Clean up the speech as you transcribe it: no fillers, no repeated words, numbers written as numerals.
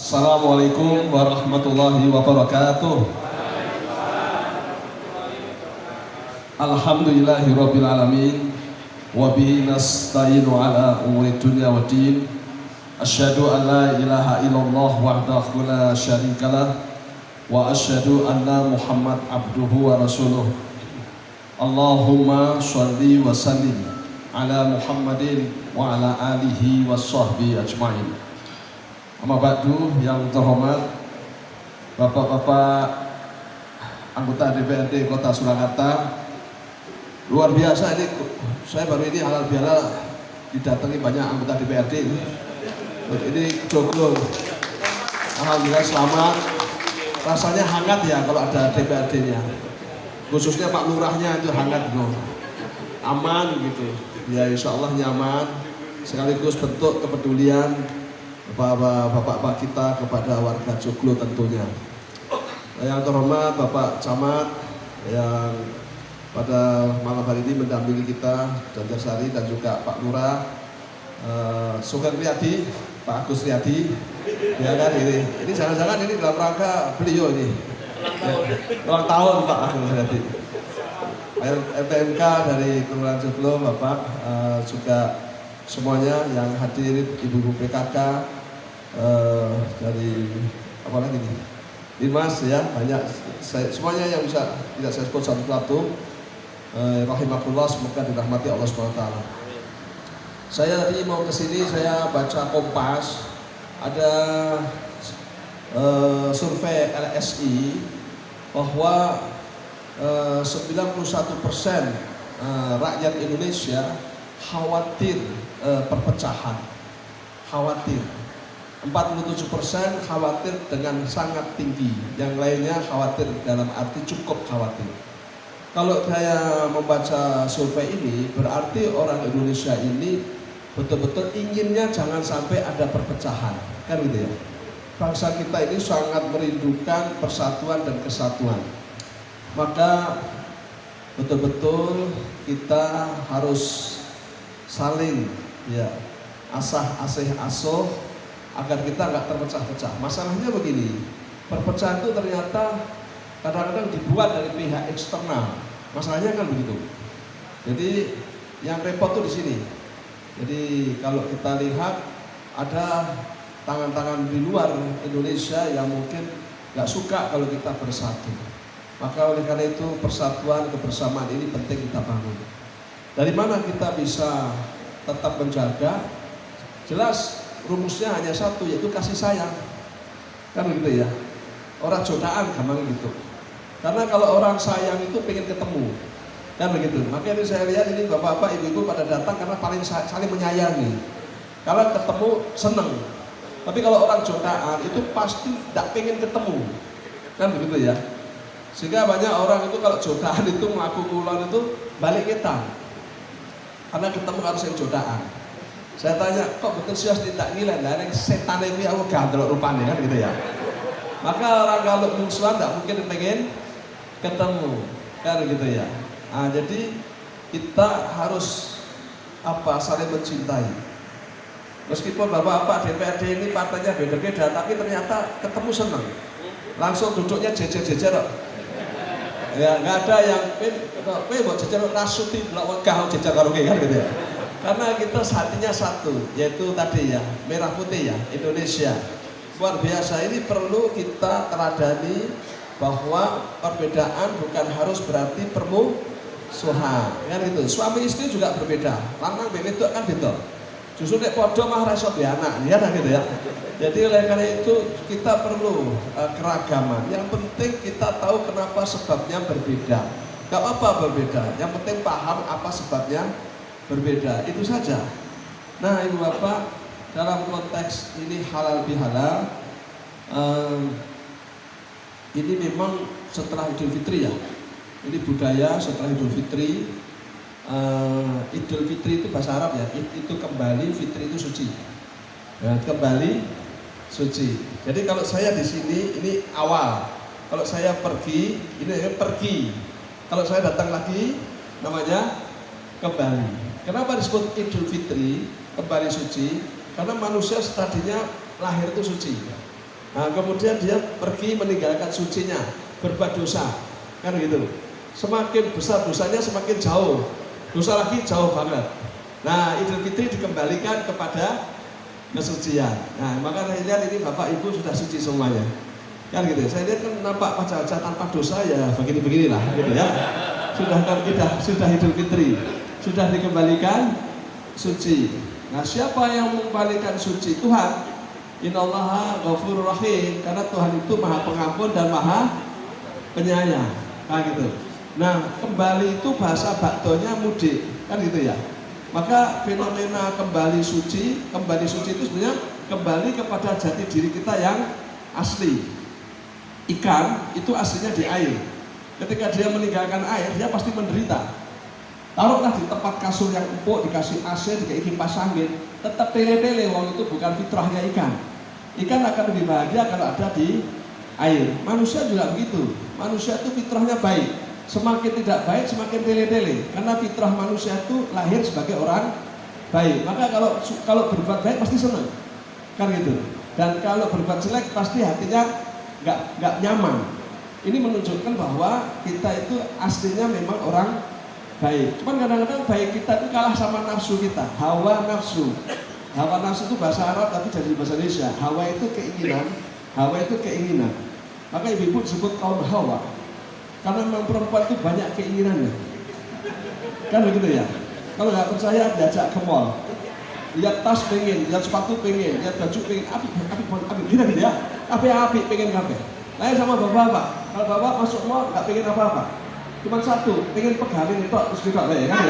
Assalamualaikum warahmatullahi wabarakatuh. Alhamdulillahirabbil alamin wa bihi nasta'inu ala umuri dunya waddin. Asyhadu an la ilaha illallah wahdahu la syarikalah wa asyhadu anna Muhammad abduhu wa rasuluh. Allahumma sholli wa sallim ala Muhammadin wa ala alihi wa sahbihi ajma'in. Amma ba'du, yang terhormat Bapak-bapak anggota DPRD Kota Surakarta, luar biasa ini, saya baru ini halal bihalal didatangi banyak anggota DPRD ini joglo. Alhamdulillah selamat, rasanya hangat ya kalau ada DPRD-nya, khususnya Pak Lurahnya itu hangat gitu, aman gitu ya, insya Allah nyaman, sekaligus bentuk kepedulian bapak-bapak kita kepada warga joglo tentunya. Yang terhormat Bapak Camat yang pada malam hari ini mendampingi kita, Janjarsari, dan juga Pak Lurah, Sugeng Riyadi, Pak Agus Riyadi, ya kan, ini jangan-jangan ini dalam rangka beliau ini ulang tahun Pak Agus Riyadi. LTMK dari Kelurahan Joglo, Bapak, juga semuanya yang hadir, ibu-ibu PKK, dari apa lagi nih, Dimas ya, banyak, semuanya yang bisa tidak saya sebut satu-satu, rahimakumullah, semoga dirahmati Allah SWT. Saya tadi mau kesini, saya baca Kompas, ada survei LSI bahwa 91% rakyat Indonesia khawatir perpecahan, khawatir. 47% khawatir dengan sangat tinggi, yang lainnya khawatir dalam arti cukup khawatir. Kalau saya membaca survei ini, berarti orang Indonesia ini betul-betul inginnya jangan sampai ada perpecahan, kan gitu ya. Bangsa kita ini sangat merindukan persatuan dan kesatuan. Maka betul-betul kita harus saling ya asah-asih asuh agar kita nggak terpecah-pecah. Masalahnya begini, perpecahan itu ternyata kadang-kadang dibuat dari pihak eksternal. Masalahnya kan begitu. Jadi yang repot tuh di sini. Jadi kalau kita lihat ada tangan-tangan di luar Indonesia yang mungkin nggak suka kalau kita bersatu. Maka oleh karena itu persatuan, kebersamaan ini penting kita bangun. Dari mana kita bisa tetap menjaga? Jelas rumusnya hanya satu, yaitu kasih sayang, kan begitu ya. Orang jodohan gampang gitu. Karena kalau orang sayang itu pengen ketemu, kan begitu. Makanya saya lihat ini bapak-bapak, ibu-ibu pada datang karena paling saling menyayangi. Kalau ketemu seneng. Tapi kalau orang jodohan itu pasti tidak pengen ketemu, kan begitu ya. Sehingga banyak orang itu kalau jodohan itu ngaku kulon itu balik kita, karena ketemu harus yang jodohan. Saya tanya, kok betul sih tidak ngilang, nah ini setan ini aku gandrok rupanya, kan gitu ya. Maka orang kalau musuhan tidak mungkin pengen ketemu, kan gitu ya. Nah, jadi kita harus saling mencintai. Meskipun bapak-bapak DPRD ini partainya beda-beda, tapi ternyata ketemu senang. Langsung duduknya jejer-jejer. Ya nggak ada yang buat jejer rasuti belakang kau jejer karo kan gitu ya. Karena kita hatinya satu, yaitu tadi ya, merah putih ya, Indonesia. Luar biasa, ini perlu kita teladani bahwa perbedaan bukan harus berarti permusuhan, kan itu. Suami istri juga berbeda, lanang itu kan beda. Justru nek podo mah reso duwe anak, ya gitu ya. Jadi oleh karena itu kita perlu keragaman. Yang penting kita tahu kenapa sebabnya berbeda. Gak apa-apa berbeda, yang penting paham apa sebabnya berbeda, itu saja. Nah ibu bapak, dalam konteks ini halal bihalal, ini memang setelah Idul Fitri ya, ini budaya setelah Idul Fitri. Idul Fitri itu bahasa Arab ya, itu kembali, fitri itu suci ya, kembali suci. Jadi kalau saya di sini ini awal, kalau saya pergi ini pergi, kalau saya datang lagi namanya kembali. Kenapa disebut Idul Fitri, kembali suci? Karena manusia tadinya lahir itu suci. Nah, kemudian dia pergi meninggalkan sucinya, berbuat dosa, kan gitu. Semakin besar dosanya semakin jauh, dosa lagi jauh banget. Nah, Idul Fitri dikembalikan kepada kesucian. Nah, maka saya lihat ini Bapak Ibu sudah suci semuanya, kan gitu. Saya lihat kan nampak wajah-wajah tanpa dosa ya begini-beginilah, gitu ya. Sudah Idul Fitri, sudah dikembalikan suci. Nah, siapa yang mengembalikan suci? Tuhan. Innallaha ghafurur rahim, karena Tuhan itu Maha Pengampun dan Maha Penyayang. Nah, gitu. Nah, kembali itu bahasa bakdonya mudik, kan gitu ya. Maka fenomena kembali suci itu sebenarnya kembali kepada jati diri kita yang asli. Ikan itu aslinya di air. Ketika dia meninggalkan air, dia pasti menderita. Taruhlah di tempat kasur yang empuk, dikasih AC, dikasih kipas angin, tetap tele-tele, wong itu bukan fitrahnya ikan. Ikan akan lebih bahagia kalau ada di air. Manusia juga begitu. Manusia itu fitrahnya baik. Semakin tidak baik, semakin tele-tele. Karena fitrah manusia itu lahir sebagai orang baik. Maka kalau berbuat baik pasti senang, kan gitu. Dan kalau berbuat jelek pasti hatinya nggak nyaman. Ini menunjukkan bahwa kita itu aslinya memang orang baik. Cuman kadang-kadang baik kita itu kalah sama nafsu kita, hawa nafsu. Hawa nafsu itu bahasa Arab tapi jadi bahasa Indonesia. Hawa itu keinginan, hawa itu keinginan. Maka ibu-ibu disebut kaum hawa. Karena memang perempuan itu banyak keinginannya. Kan begitu ya? Kalau nggak percaya diajak ke mall. Lihat tas pengen, lihat sepatu pengen, lihat baju pengen, api, gitu ya. Api pengen kafe. Lain sama bapak-bapak. Kalau bapak masuk mall nggak pengen apa-apa. Cuma satu, pengen pegangan itu terus juga ya kan?